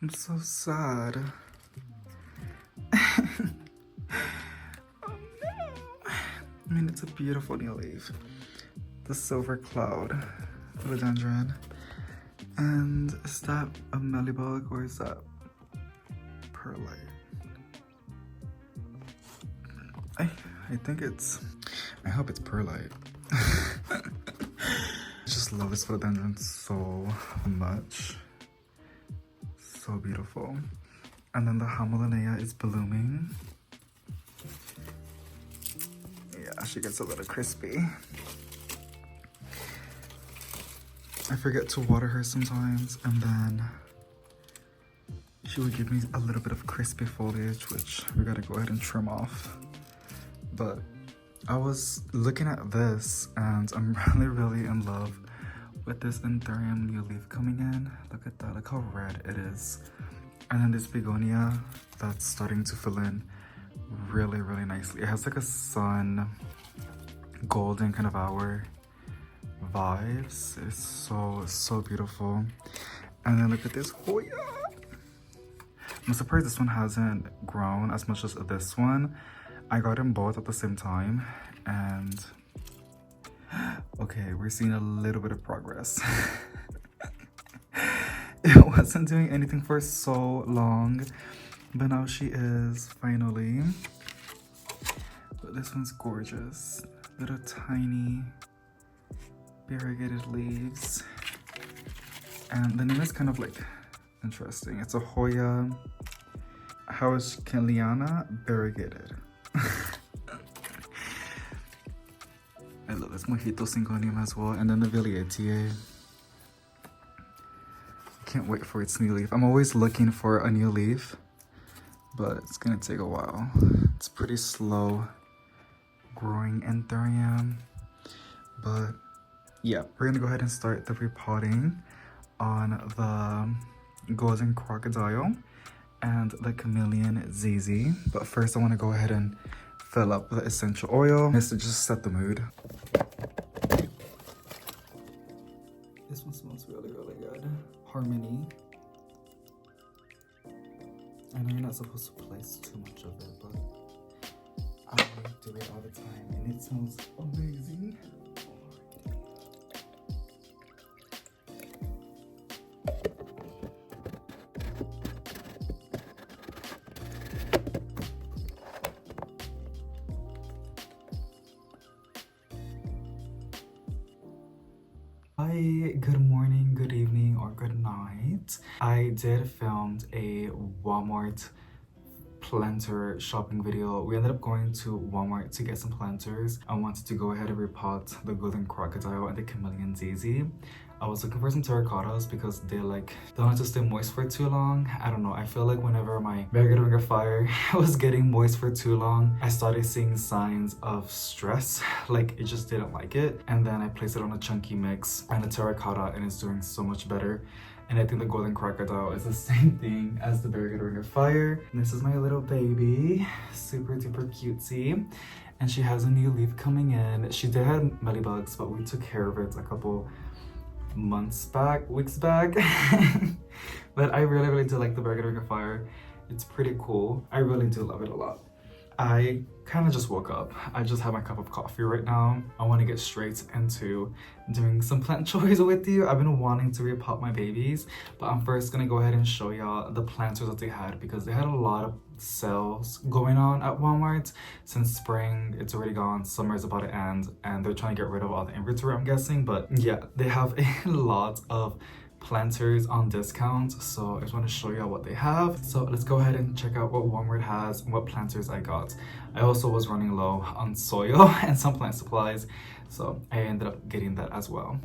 I'm so sad. I mean, it's a beautiful new leaf. The silver cloud, philodendron. And is that a mellibug or is that perlite? I think it's, I hope it's perlite. I just love this philodendron so much. So beautiful. And then the Hamiltonea is blooming. Yeah, she gets a little crispy. I forget to water her sometimes, and then she would give me a little bit of crispy foliage, which we gotta go ahead and trim off. But I was looking at this, and I'm really in love with this Anthurium new leaf coming in. Look at that, look how red it is. And then this begonia that's starting to fill in really nicely. It has like a sun golden kind of hour vibes. It's so beautiful. And then look at this Hoya. I'm surprised this one hasn't grown as much as this one. I got them both at the same time, and okay, we're seeing a little bit of progress. It wasn't doing anything for so long, but now she is finally. But this one's gorgeous. Little tiny variegated leaves, and the name is kind of like interesting. It's a Hoya Houseplants variegated. I love this Mojito Syngonium as well, and then the Villetier. Can't wait for its new leaf. I'm always looking for a new leaf, but it's gonna take a while. It's pretty slow growing Anthurium, but yeah, we're gonna go ahead and start the repotting on the golden crocodile and the Chameleon ZZ. But first I want to go ahead and fill up the essential oil just to just set the mood. This one smells really good. Harmony. I know you're not supposed to place too much of it, but I do it all the time and it smells amazing. Hi, good morning, good evening, or good night. I did film a Walmart planter shopping video. We ended up going to Walmart to get some planters. I wanted to go ahead and repot the golden crocodile and the Chameleon ZZ. I was looking for some terracottas because they don't have to stay moist for too long. I don't know, I feel like whenever my variegated ring of fire was getting moist for too long, I started seeing signs of stress, like it just didn't like it. And then I placed it on a chunky mix and a terracotta, and it's doing so much better. And I think the golden crocodile is the same thing as the variegated ring of fire. And this is my little baby, super duper cutesy. And she has a new leaf coming in. She did have mealybugs, but we took care of it a couple weeks back. But I really do like the variegated ring of fire. It's pretty cool. I really do love it a lot. I kind of just woke up. I just have my cup of coffee right now. I want to get straight into doing some plant chores with you. I've been wanting to repot my babies, but I'm first gonna go ahead and show y'all the planters that they had, because they had a lot of sales going on at Walmart. Since spring, it's already gone, summer is about to end, and they're trying to get rid of all the inventory, I'm guessing. But yeah, they have a lot of planters on discount, so I just want to show you what they have. So let's go ahead and check out what Walmart has and what planters I got. I also was running low on soil and some plant supplies, so I ended up getting that as well.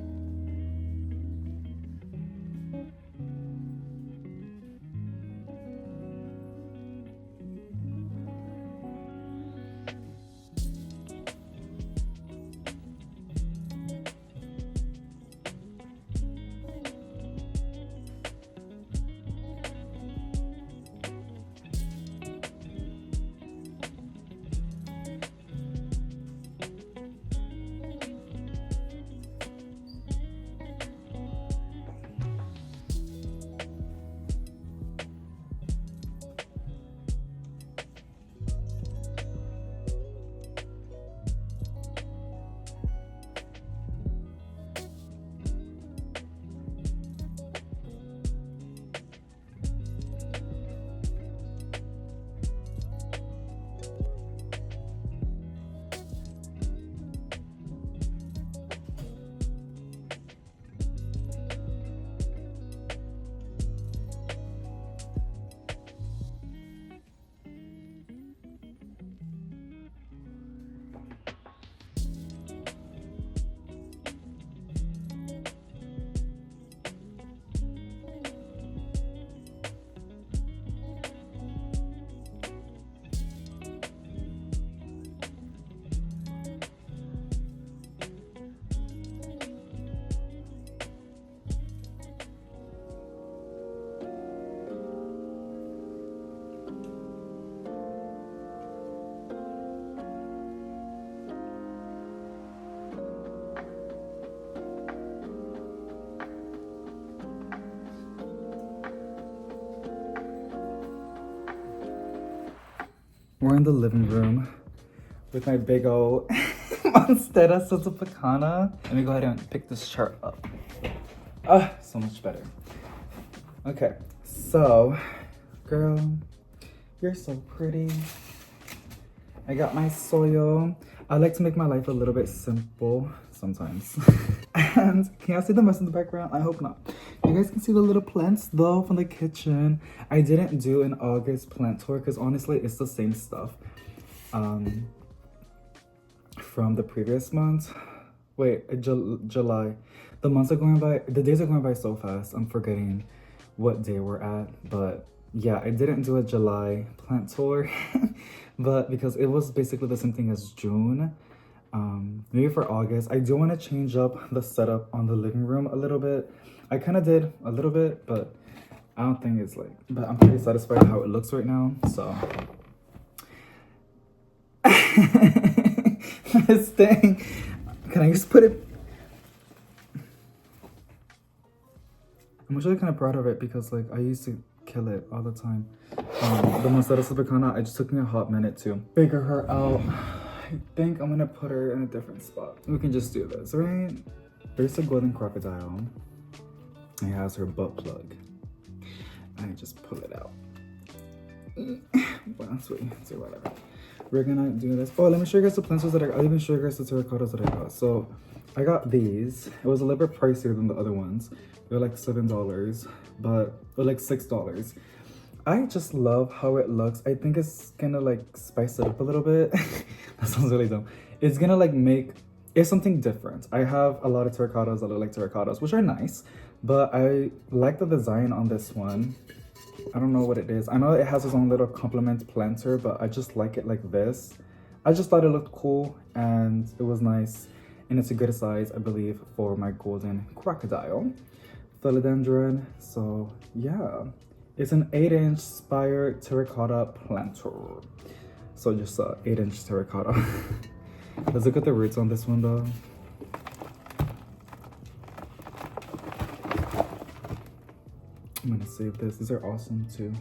We're in the living room with my big old Monstera Sotopacana. Let me go ahead and pick this chart up. Ah, so much better. Okay, so, girl, you're so pretty. I got my soil. I like to make my life a little bit simple sometimes. And can y'all see the mess in the background? I hope not. You guys can see the little plants though from the kitchen. I didn't do an August plant tour because honestly it's the same stuff from the previous month. Wait, July. The months are going by, the days are going by so fast. I'm forgetting what day we're at, but yeah, I didn't do a July plant tour, but because it was basically the same thing as June. Maybe for August, I do want to change up the setup on the living room a little bit. I kind of did a little bit, but I don't think it's like, but I'm pretty satisfied with how it looks right now, so. This thing, can I just put it? I'm actually kind of proud of it because like I used to kill it all the time. The Monstera Sotopacana, it just took me a hot minute to figure her out. I think I'm gonna put her in a different spot. We can just do this, right? There's a golden crocodile. It has her butt plug. I just pull it out. Well, sweet, so whatever. We're gonna do this. Oh, let me show you guys the plants that I got. I'll even show you guys the terracottas that I got. So I got these. It was a little bit pricier than the other ones. They were like $7, but they're like $6. I just love how it looks. I think it's gonna like spice it up a little bit. That sounds really dumb. It's gonna like it's something different. I have a lot of terracottas that look like terracottas, which are nice, but I like the design on this one. I don't know what it is. I know it has its own little complement planter, but I just like it like this. I just thought it looked cool and it was nice. And it's a good size, I believe, for my golden crocodile. Philodendron, so yeah. It's an 8-inch spire terracotta planter. So just a 8-inch terracotta. Let's look at the roots on this one though. I'm gonna save this. These are awesome too.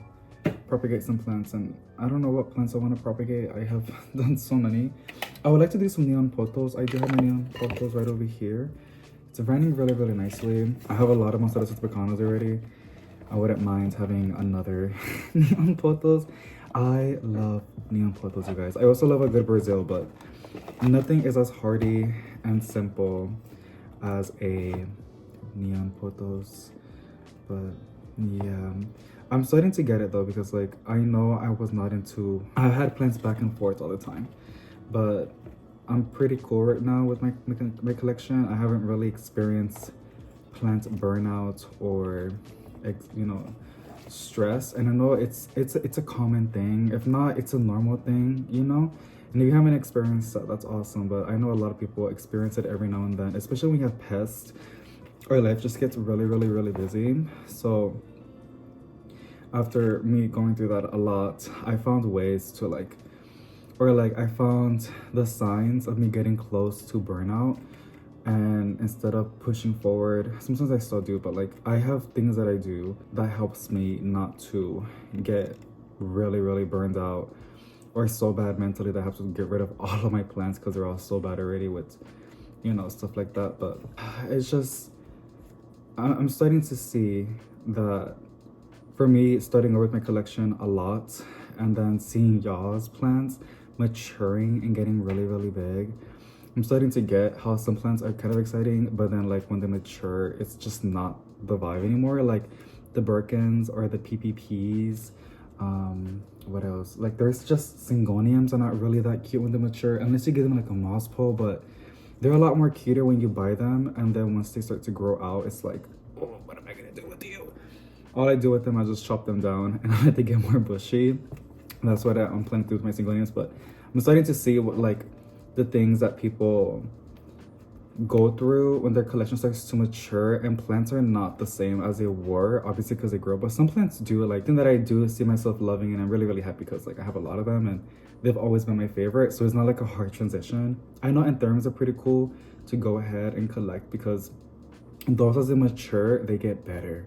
Propagate some plants, and I don't know what plants I want to propagate. I have done so many. I would like to do some neon pothos. I do have my neon pothos right over here. It's running really, really nicely. I have a lot of Monstera Sotopacanas already. I wouldn't mind having another neon pothos. I love neon pothos, you guys. I also love a good Brazil, but nothing is as hardy and simple as a neon pothos. But yeah, I'm starting to get it though, because like I know I was not into, I had plants back and forth all the time, but I'm pretty cool right now with my collection. I haven't really experienced plant burnout or you know, stress, and I know it's a common thing. If not, it's a normal thing, you know. And if you haven't experienced that, that's awesome. But I know a lot of people experience it every now and then, especially when you have pests or life just gets really, really, really busy. So after me going through that a lot, I found ways to like, or like I found the signs of me getting close to burnout. And instead of pushing forward, sometimes I still do, but like I have things that I do that helps me not to get really, really burned out or so bad mentally that I have to get rid of all of my plants because they're all so bad already with, you know, stuff like that. But it's just, I'm starting to see that for me, starting over with my collection a lot and then seeing y'all's plants maturing and getting really, really big, I'm starting to get how some plants are kind of exciting, but then like when they mature, it's just not the vibe anymore. Like the Birkins or the PPPs, what else? Like there's just Syngoniums are not really that cute when they mature, unless you give them like a moss pole, but they're a lot more cuter when you buy them. And then once they start to grow out, it's like, oh, what am I gonna do with you? All I do with them, I just chop them down and I let them get more bushy. That's what I'm planning to do with my Syngoniums, but I'm starting to see what like the things that people go through when their collection starts to mature, and plants are not the same as they were, obviously because they grow, but some plants do. Like thing that I do see myself loving, and I'm really, really happy because like I have a lot of them and they've always been my favorite, so it's not like a hard transition. I know Antherums are pretty cool to go ahead and collect because those as they mature, they get better.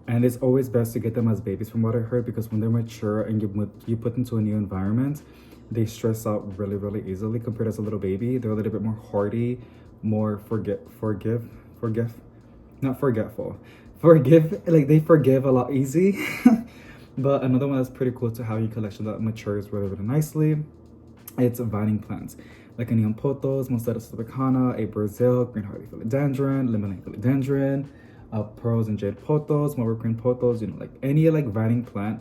And it's always best to get them as babies from what I heard, because when they're mature and you put them to a new environment, they stress out really easily compared to a little baby. They're a little bit more hardy, more not forgetful. Forgive, like they forgive a lot easy. But another one that's pretty cool to have in your collection that matures really nicely, it's vining plants. Like a neon pothos, Monstera subacana, a Brazil, green hardy philodendron, lemon philodendron, pearls and jade pothos, more green pothos, you know, like any like vining plant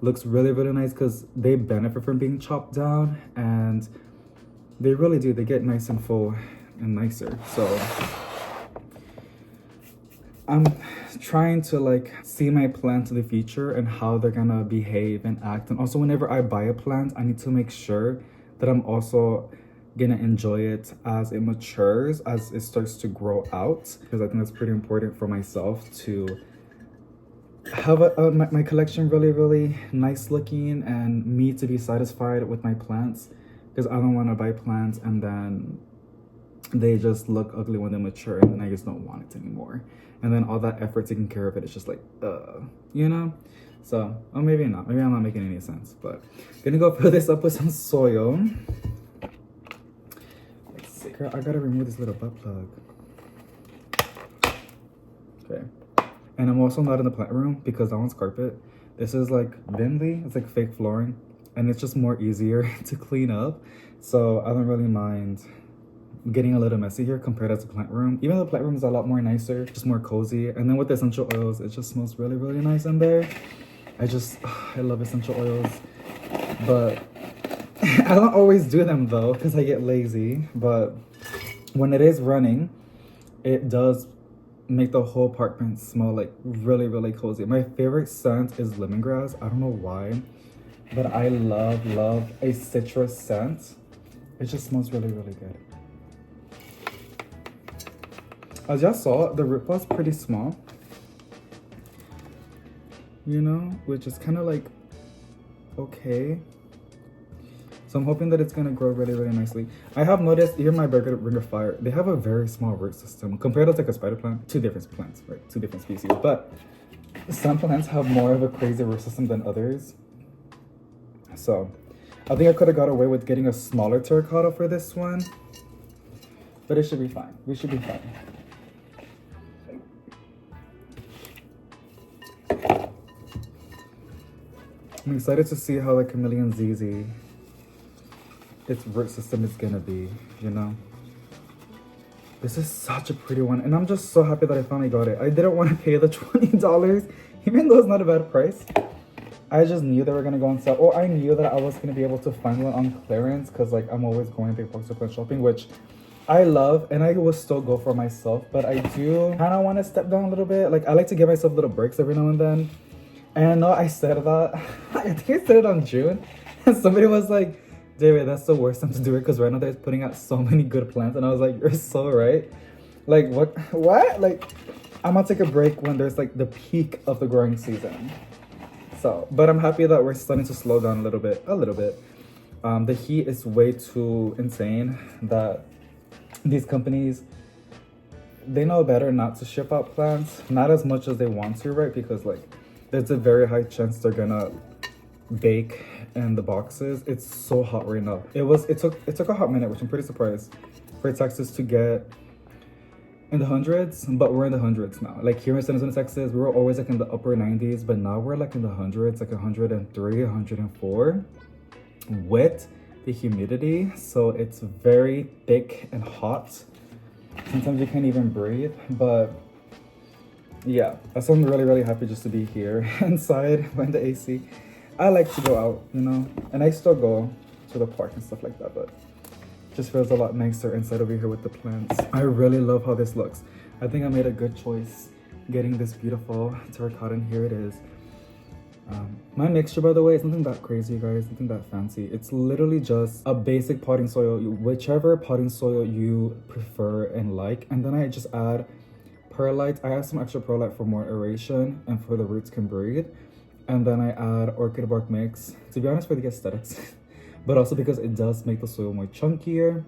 looks really nice because they benefit from being chopped down, and they really do. They get nice and full and nicer. So I'm trying to like see my plants in the future and how they're gonna behave and act. And also whenever I buy a plant, I need to make sure that I'm also gonna enjoy it as it matures, as it starts to grow out, because I think that's pretty important for myself to have my collection really nice looking, and me to be satisfied with my plants, because I don't want to buy plants and then they just look ugly when they mature, and then I just don't want it anymore, and then all that effort taking care of it is just like you know. So, or maybe not, maybe I'm not making any sense, but gonna go fill this up with some soil. Let's see, girl, I gotta remove this little butt plug. Okay. And I'm also not in the plant room because that one's carpet. This is like Vinley, it's like fake flooring, and it's just more easier to clean up. So I don't really mind getting a little messy here compared to the plant room. Even though the plant room is a lot more nicer, just more cozy. And then with the essential oils, it just smells really nice in there. I love essential oils. But I don't always do them though because I get lazy. But when it is running, it does make the whole apartment smell like really cozy. My favorite scent is lemongrass. I don't know why, but I love a citrus scent. It just smells really good. As y'all saw, the root pot's pretty small, you know, which is kind of like okay. So I'm hoping that it's gonna grow really nicely. I have noticed here my Burger Ring of Fire, they have a very small root system compared to like a spider plant. Two different plants, right? Two different species. But some plants have more of a crazy root system than others. So I think I could have got away with getting a smaller terracotta for this one, but it should be fine. We should be fine. I'm excited to see how the Chameleon ZZ, its root system is gonna be, you know. This is such a pretty one, and I'm just so happy that I finally got it. I didn't want to pay the $20, even though it's not a bad price. I just knew they were gonna go on sale, or I knew that I was gonna be able to find one on clearance, because like I'm always going big box supply shopping, which I love, and I will still go for myself, but I do kind of want to step down a little bit. Like I like to give myself little breaks every now and then. And I know I said that, I think I said it on June, and somebody was like, David, that's the worst time to do it because right now they're putting out so many good plants. And I was like, you're so right. Like, what? Like, I'm gonna take a break when there's like the peak of the growing season. So, but I'm happy that we're starting to slow down a little bit. The heat is way too insane that these companies, they know better not to ship out plants, not as much as they want to, right? Because like, there's a very high chance they're gonna bake in the boxes. It's so hot right now. It took a hot minute, which I'm pretty surprised for Texas to get in the hundreds, but we're in the hundreds now. Like here in San Antonio, Texas, we were always like in the upper 90s, but now we're like in the hundreds, like 103, 104 with the humidity. So it's very thick and hot. Sometimes you can't even breathe, but yeah, so I'm really happy just to be here inside when the AC. I like to go out, you know, and I still go to the park and stuff like that, but it just feels a lot nicer inside over here with the plants. I really love how this looks. I think I made a good choice getting this beautiful terracotta, and here it is. My mixture, by the way, is nothing that crazy, you guys, nothing that fancy. It's literally just a basic potting soil, whichever potting soil you prefer and like, and then I just add perlite. I have some extra perlite for more aeration and for the roots can breathe. And then I add orchid bark mix, to be honest, for the aesthetics, but also because it does make the soil more chunkier,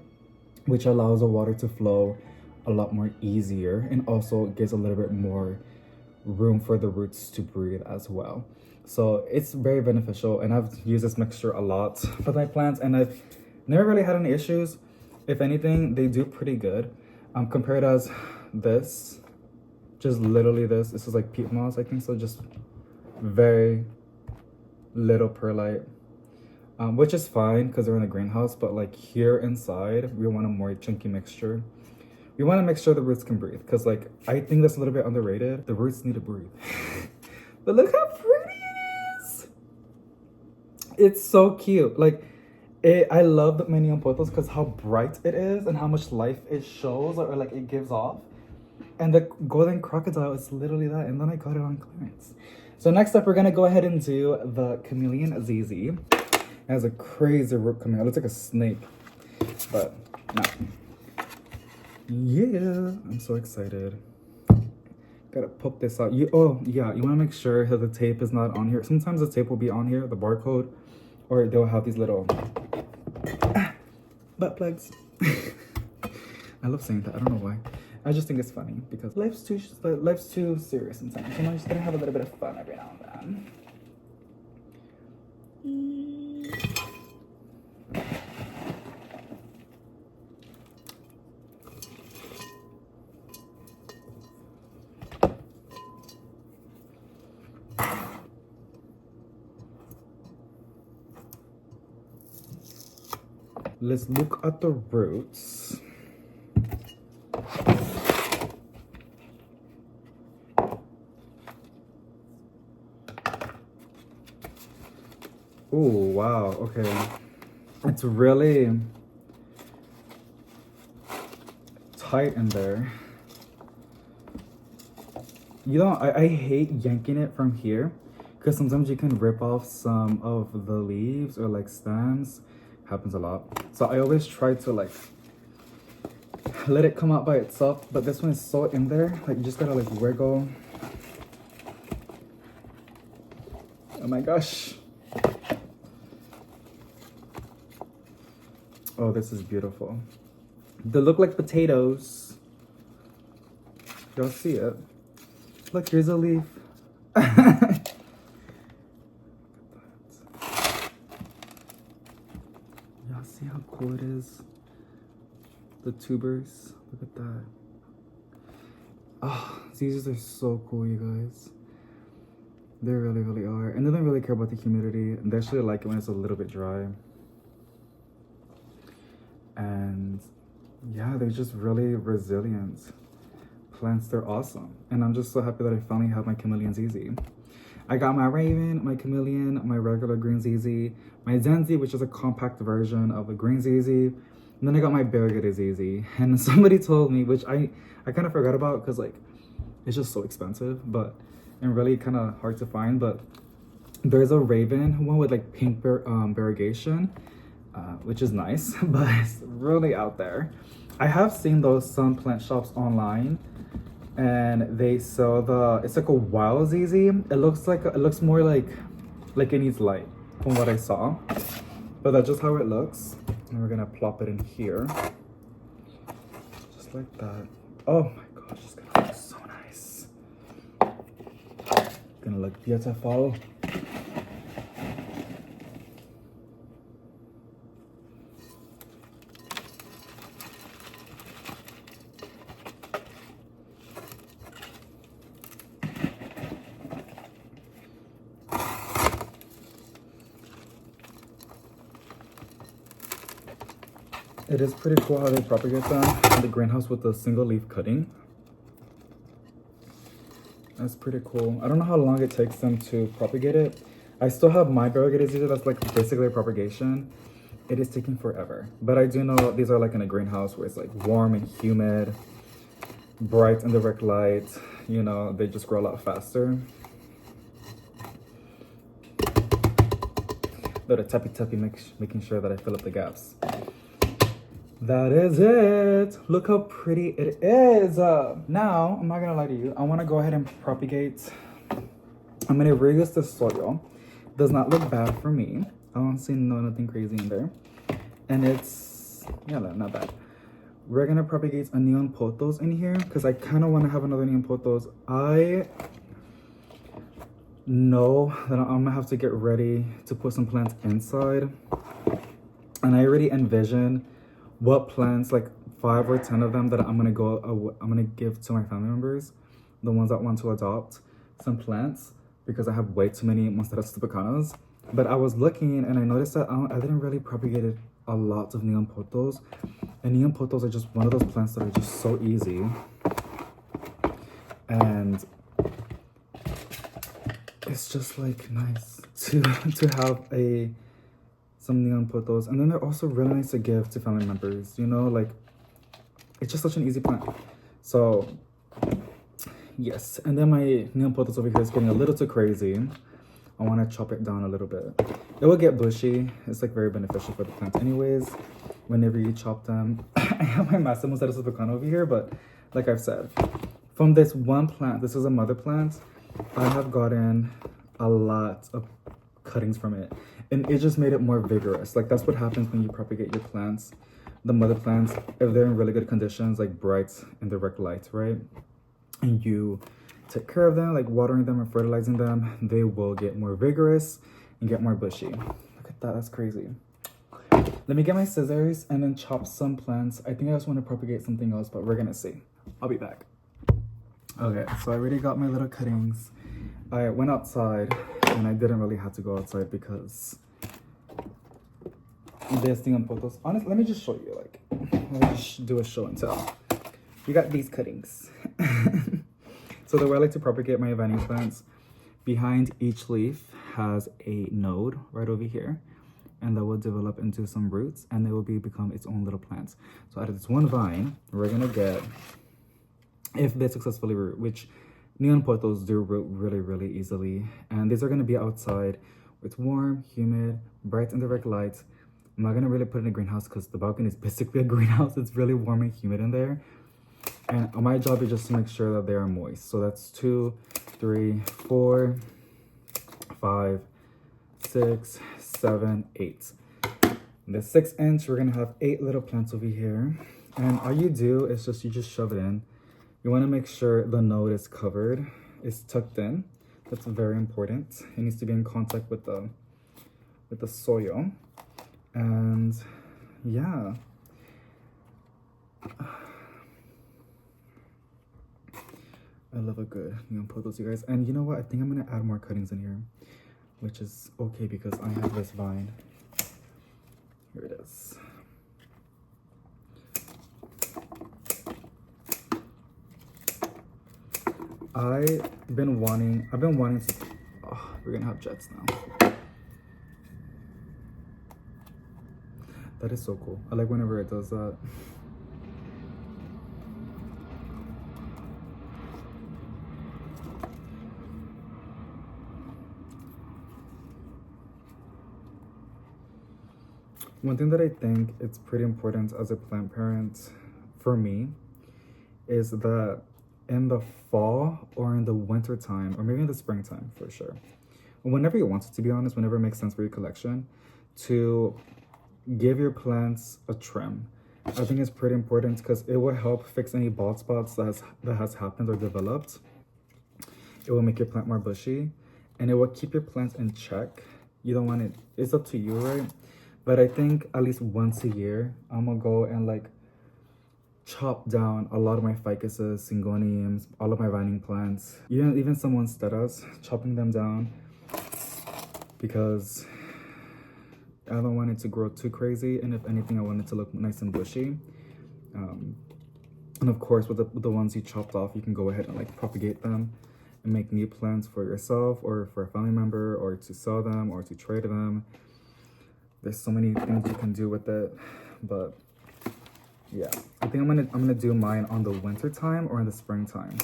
which allows the water to flow a lot more easier and also gives a little bit more room for the roots to breathe as well. So it's very beneficial, and I've used this mixture a lot with my plants, and I've never really had any issues. If anything, they do pretty good. Compared as this, just literally this is like peat moss, I think so, just very little perlite, which is fine because they're in the greenhouse, but like here inside, we want a more chunky mixture. We want to make sure the roots can breathe, because like I think that's a little bit underrated. The roots need to breathe. But look how pretty it is. It's so cute. Like I love my neon pothos because how bright it is and how much life it shows, or like it gives off. And the golden crocodile is literally that, and then I got it on clearance. So next up, we're gonna go ahead and do the Chameleon ZZ. It has a crazy root coming out. It looks like a snake, but no. Yeah, I'm so excited. Gotta poke this out. Oh yeah, you wanna make sure that the tape is not on here. Sometimes the tape will be on here, the barcode, or they'll have these little butt plugs. I love saying that, I don't know why. I just think it's funny because life's too serious sometimes. You know, just gonna have a little bit of fun every now and then. Let's look at the roots. Oh, wow, okay. It's really tight in there. You know, I hate yanking it from here because sometimes you can rip off some of the leaves or like stems. Happens a lot. So I always try to like let it come out by itself, but this one is so in there, like you just gotta like wiggle. Oh my gosh. Oh, this is beautiful. They look like potatoes. Y'all see it? Look, here's a leaf. Y'all see how cool it is? The tubers. Look at that. Oh, these are so cool, you guys. They really, really are. And they don't really care about the humidity. And they actually like it when it's a little bit dry. And yeah, they're just really resilient plants. They're awesome. And I'm just so happy that I finally have my Chameleon ZZ. I got my Raven, my Chameleon, my regular green ZZ, my Zenzi, which is a compact version of a green ZZ. And then I got my variegated ZZ. And somebody told me, which I kind of forgot about because like it's just so expensive, but and really kind of hard to find. But there's a Raven one with like pink variegation, which is nice, but it's really out there. I have seen those some plant shops online, and they sell it's like a wild ZZ. It looks more like it needs light from what I saw, but that's just how it looks. And we're gonna plop it in here, just like that. Oh my gosh, it's gonna look so nice. Gonna look beautiful. It is pretty cool how they propagate them in the greenhouse with a single leaf cutting. That's pretty cool. I don't know how long it takes them to propagate it. I still have my variegated ZZ that's like basically a propagation. It is taking forever. But I do know these are like in a greenhouse where it's like warm and humid, bright and direct light. You know, they just grow a lot faster. Little tappy making sure that I fill up the gaps. That is it. Look how pretty it is. Now, I'm not gonna lie to you. I wanna go ahead and propagate. I'm gonna reuse the soil. Does not look bad for me. I don't see nothing crazy in there. And it's, yeah, not bad. We're gonna propagate a neon pothos in here because I kind of want to have another neon pothos. I know that I'm gonna have to get ready to put some plants inside. And I already envision what plants, like 5 or 10 of them, that I'm gonna give to my family members, the ones that want to adopt some plants, because I have way too many Monsteras tubicanas. But I was looking and I noticed that I didn't really propagate a lot of neon pothos, and neon pothos are just one of those plants that are just so easy, and it's just like nice to have some neon pothos. And then they're also really nice to give to family members, you know, like it's just such an easy plant. So yes, and then my neon pothos over here is getting a little too crazy. I want to chop it down a little bit. It will get bushy. It's like very beneficial for the plant anyways, whenever you chop them. I have my Massimo Certificano over here, but like I've said, from this one plant, this is a mother plant, I have gotten a lot of cuttings from it, and it just made it more vigorous. Like that's what happens when you propagate your plants, the mother plants, if they're in really good conditions, like bright and direct light, right? And you take care of them, like watering them and fertilizing them, they will get more vigorous and get more bushy. Look at that, that's crazy. Let me get my scissors and then chop some plants. I think I just want to propagate something else, but we're gonna see. I'll be back. Okay, so I already got my little cuttings. I went outside and I didn't really have to go outside because this thing on pothos. Honestly, let me just show you, like, let me just do a show and tell. You got these cuttings. So the way I like to propagate my vine plants, behind each leaf has a node right over here, and that will develop into some roots, and they will become its own little plants. So out of this one vine, we're gonna get, if they successfully root, which neon pothos do root really, really easily, and these are gonna be outside. It's warm, humid, bright and direct light. I'm not gonna really put it in a greenhouse because the balcony is basically a greenhouse. It's really warm and humid in there. And my job is just to make sure that they are moist. So that's 2, 3, 4, 5, 6, 7, 8. The 6-inch, we're gonna have 8 little plants over here. And all you do is you just shove it in. You wanna make sure the node is covered, is tucked in. That's very important. It needs to be in contact with the soil. And yeah. I love a good neon pothos, you guys. And you know what? I think I'm gonna add more cuttings in here, which is okay because I have this vine. Here it is. I've been wanting to, oh, we're gonna have jets now. That is so cool. I like whenever it does that. One thing that I think it's pretty important as a plant parent for me is that in the fall or in the winter time, or maybe in the springtime for sure, whenever you want it, to be honest, whenever it makes sense for your collection, to give your plants a trim. I think it's pretty important because it will help fix any bald spots that has happened or developed. It will make your plant more bushy, and it will keep your plants in check. You don't want it, it's up to you, right? But I think at least once a year, I'm gonna go and like chop down a lot of my ficuses, syngoniums, all of my vining plants, even some monsteras, chopping them down because I don't want it to grow too crazy. And if anything, I want it to look nice and bushy. And of course, with the ones you chopped off, you can go ahead and like propagate them and make new plants for yourself or for a family member, or to sell them or to trade them. There's so many things you can do with it, but yeah, I think I'm gonna do mine on the winter time or in the springtime,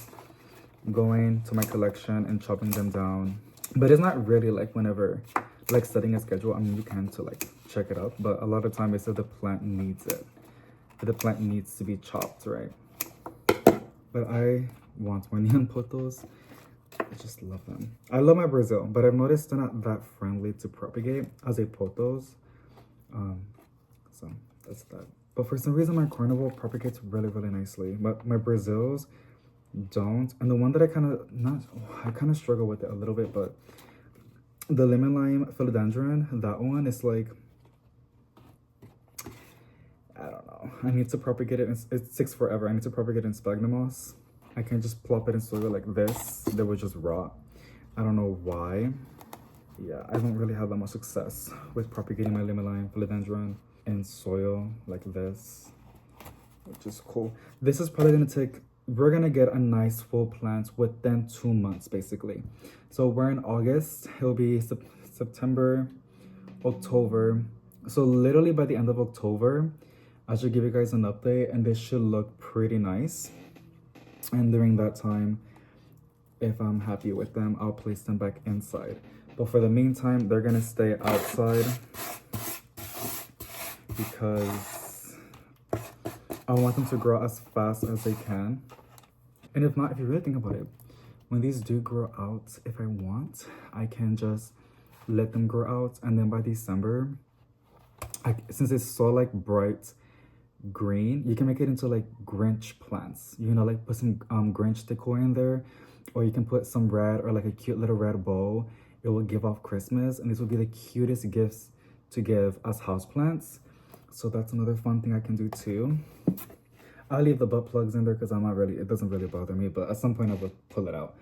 going to my collection and chopping them down. But it's not really like whenever, like setting a schedule. I mean, you can to like check it out, but a lot of time it's if the plant needs it. If the plant needs to be chopped, right? But I want more neon pothos. I just love them. I love my Brazil, but I've noticed they're not that friendly to propagate as a pothos. So that's that. But for some reason, my carnival propagates really, really nicely. But my Brazils, don't. And the one that I kind of struggle with it a little bit, but the lemon lime philodendron, that one is like, I don't know. I need to propagate it. It sticks forever. I need to propagate it in sphagnum moss. I can't just plop it in soil like this. They would just rot. I don't know why. Yeah, I don't really have that much success with propagating my lemon lime philodendron in soil like this, which is cool. This is probably gonna take, we're gonna get a nice full plant within 2 months basically. So we're in August, it'll be September, October. So literally by the end of October, I should give you guys an update and this should look pretty nice. And during that time, if I'm happy with them, I'll place them back inside. But for the meantime, they're gonna stay outside because I want them to grow as fast as they can. And if not, if you really think about it, when these do grow out, if I want, I can just let them grow out. And then by December, since it's so like bright green, you can make it into like Grinch plants. You know, like put some Grinch decor in there, or you can put some red or like a cute little red bow. It will give off Christmas, and these will be the cutest gifts to give as houseplants. So that's another fun thing I can do too. I'll leave the butt plugs in there because it doesn't really bother me, but at some point I will pull it out.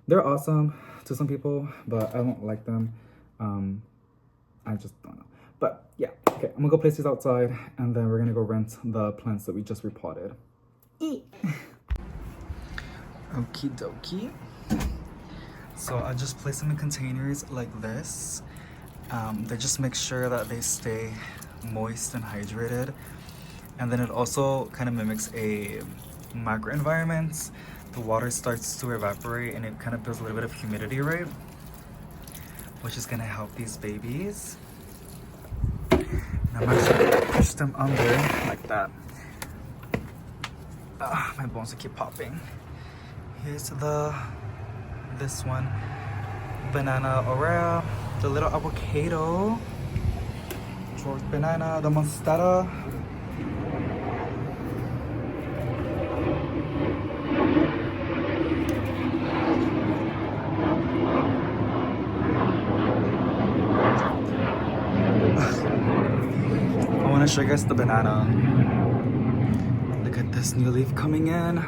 They're awesome to some people, but I don't like them. I just don't know. But yeah, okay, I'm gonna go place these outside and then we're gonna go rinse the plants that we just repotted. Okie dokie. So I just place them in containers like this. They just make sure that they stay moist and hydrated. And then it also kind of mimics a microenvironment. The water starts to evaporate and it kind of builds a little bit of humidity, right? Which is gonna help these babies. And I'm actually gonna push them under like that. My bones will keep popping. Here's this one, banana aurea, the little avocado, Chores banana, the monstera. I want to show you guys the banana. Look at this new leaf coming in.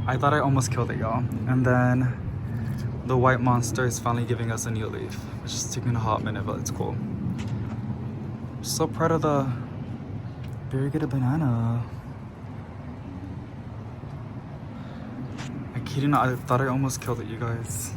I thought I almost killed it, y'all. And then the white monster is finally giving us a new leaf, which is taking a hot minute, but it's cool. So proud of the variegated banana. I kid you not, I thought I almost killed it, you guys.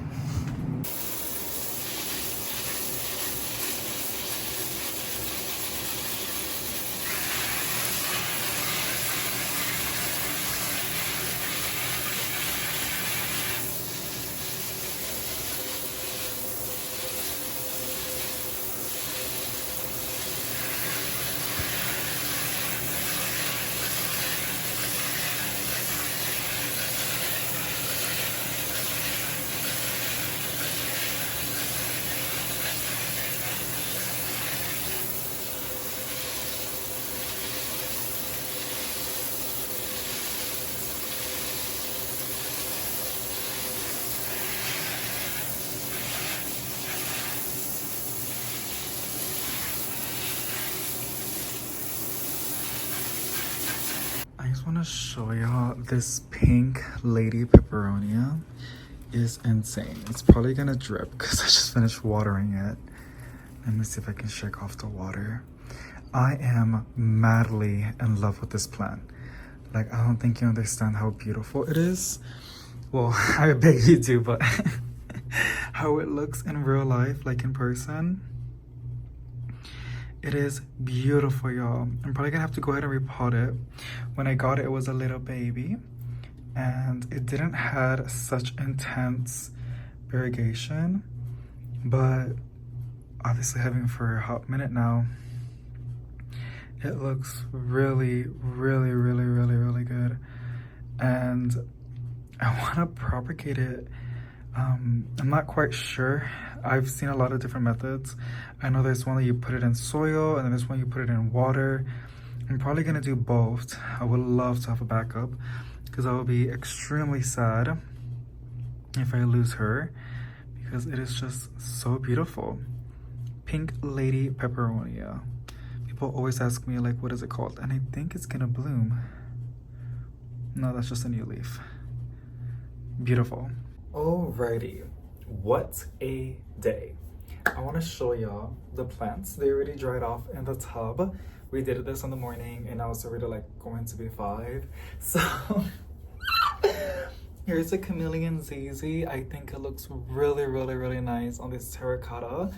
I just want to show y'all this pink lady peperonia is insane. It's probably gonna drip because I just finished watering it. Let me see if I can shake off the water. I am madly in love with this plant. Like, I don't think you understand how beautiful it is. Well, I bet you do, but how it looks in real life, like in person. It is beautiful, y'all. I'm probably gonna have to go ahead and repot it. When I got it, it was a little baby and it didn't had such intense irrigation, but obviously having it for a hot minute now, it looks really, really, really, really, really good. And I wanna propagate it. I'm not quite sure. I've seen a lot of different methods. I know there's one that you put it in soil and then there's one you put it in water. I'm probably gonna do both. I would love to have a backup. because I will be extremely sad if I lose her, because it is just so beautiful. Pink Lady Pepperonia. People always ask me, like, what is it called? And I think it's gonna bloom. No, that's just a new leaf. Beautiful. Alrighty, what a day. I want to show y'all the plants. They already dried off in the tub. We did this in the morning and now it's already like going to be 5. So here's a Chameleon ZZ. I think it looks really, really, really nice on this terracotta.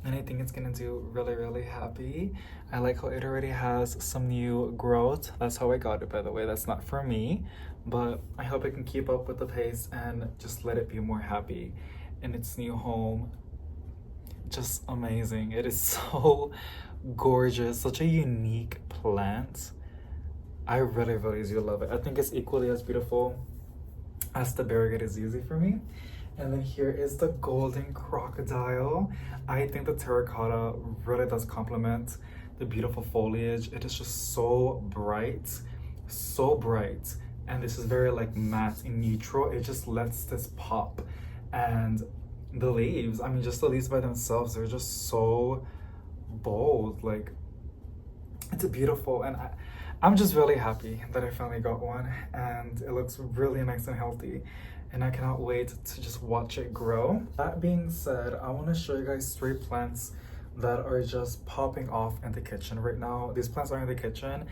And I think it's gonna do really, really happy. I like how it already has some new growth. That's how I got it, by the way. That's not for me. But I hope it can keep up with the pace and just let it be more happy in its new home. Just amazing. It is so gorgeous. Such a unique plant. I really, really do love it. I think it's equally as beautiful as the variegated ZZ for me. And then here is the golden crocodile. I think the terracotta really does complement the beautiful foliage. It is just so bright, so bright. And this is very like matte and neutral. It just lets this pop. And the leaves, I mean, just the leaves by themselves, they're just so bold. Like, it's beautiful. And I'm just really happy that I finally got one. And it looks really nice and healthy. And I cannot wait to just watch it grow. That being said, I want to show you guys 3 plants that are just popping off in the kitchen right now. These plants are in the kitchen.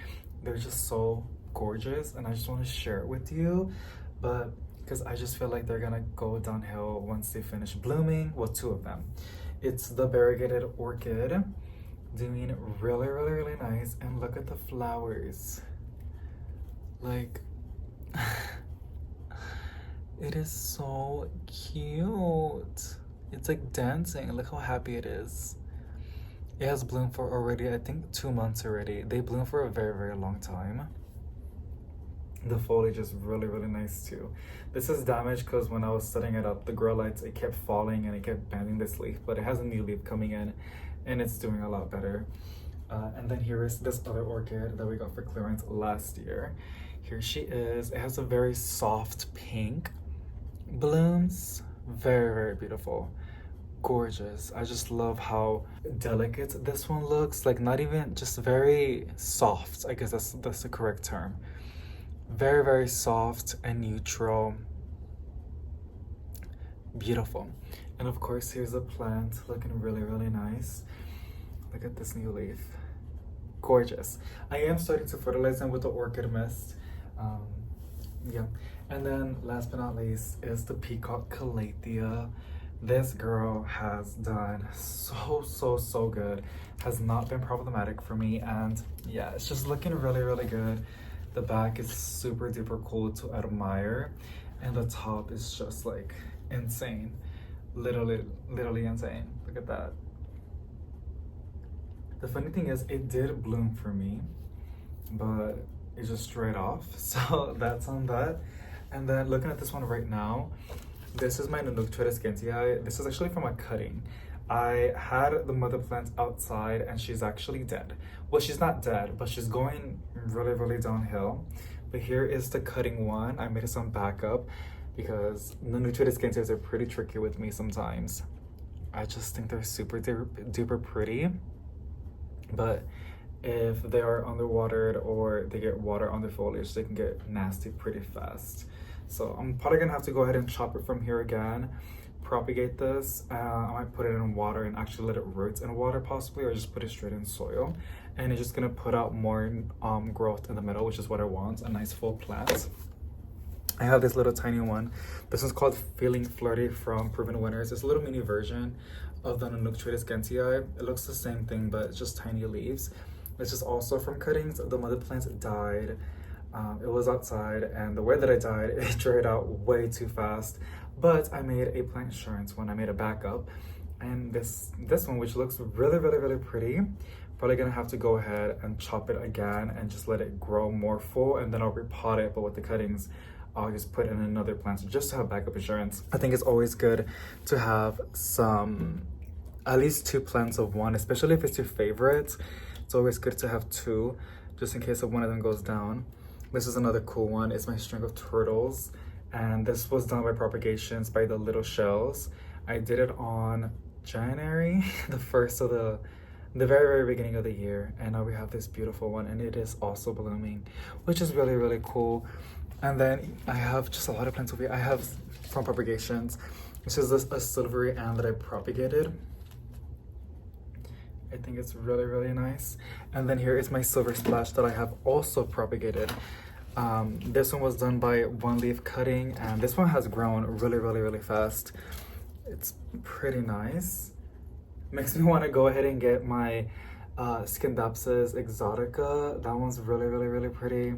They're just so gorgeous and I just want to share it with you. But because I just feel like they're gonna go downhill once they finish blooming. Well, 2 of them. It's the variegated orchid, doing really, really, really nice. And look at the flowers. Like, it is so cute. It's like dancing. Look how happy it is. It has bloomed for already, I think, 2 months already. They bloom for a very, very long time. The foliage is really, really nice too. This is damaged because when I was setting it up, the grow lights, it kept falling and it kept bending this leaf, but it has a new leaf coming in and it's doing a lot better. And then here is this other orchid that we got for clearance last year. Here she is. It has a very soft pink blooms. Very, very beautiful. Gorgeous. I just love how delicate this one looks. Like, not even, just very soft. I guess that's the correct term. Very, very soft and neutral. Beautiful. And of course, here's a plant looking really, really nice. Look at this new leaf. Gorgeous. I am starting to fertilize them with the orchid mist. Yeah. And then last but not least is the peacock calathea. This girl has done so good. Has not been problematic for me. And yeah, it's just looking really, really good. The back is super duper cool to admire. And the top is just like insane. Literally insane. Look at that. The funny thing is, it did bloom for me, but it just dried off. So that's on that. And then looking at this one right now, this is my Chores. This is actually from a cutting. I had the mother plant outside and she's actually dead. Well, she's not dead, but she's going really, really downhill. But here is the cutting one. I made some backup because the Chores are pretty tricky with me sometimes. I just think they're super duper pretty. But if they are underwatered or they get water on their foliage, they can get nasty pretty fast. So I'm probably gonna have to go ahead and chop it from here again, propagate this. I might put it in water and actually let it root in water possibly, or just put it straight in soil. And it's just gonna put out more growth in the middle, which is what I want, a nice full plant. I have this little tiny one. This one's called Feeling Flirty from Proven Winners. It's a little mini version of the Chores. It looks the same thing, but it's just tiny leaves. This is also from cuttings. The mother plant died. It was outside, and the way that it died, it dried out way too fast. But I made a plant insurance when I made a backup. And this one, which looks really, really, really pretty, probably gonna have to go ahead and chop it again and just let it grow more full, and then I'll repot it. But with the cuttings, I'll just put in another plant just to have backup insurance. I think it's always good to have at least 2 plants of one, especially if it's your favorite. It's always good to have 2, just in case if one of them goes down. This is another cool one. It's my string of turtles, and this was done by Propagations by the Little Shells. I did it on January, the first of the very beginning of the year, and now we have this beautiful one, and it is also blooming, which is really cool. And then I have just a lot of plants over here. I have from Propagations. This is a silvery ant that I propagated. I think it's really nice. And then here is my silver splash that I have also propagated. This one was done by One Leaf Cutting, and this one has grown really fast. It's pretty nice. Makes me want to go ahead and get my Scindapsus exotica. That one's really pretty.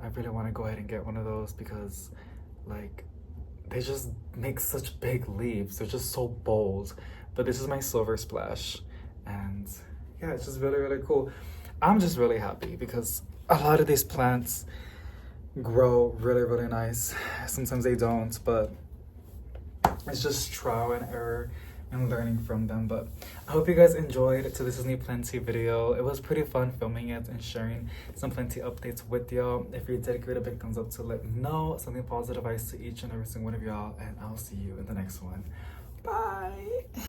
I really want to go ahead and get one of those because, like, they just make such big leaves. They're just so bold. But this is my silver splash, and yeah, it's just really cool. I'm just really happy because a lot of these plants grow really nice. Sometimes they don't, but it's just trial and error and learning from them. But I hope you guys enjoyed So This Is Me Plenty video. It was pretty fun filming it and sharing some plenty updates with y'all. If you did, give it a big thumbs up to let me know. Something positive advice to each and every single one of y'all, and I'll see you in the next one. Bye.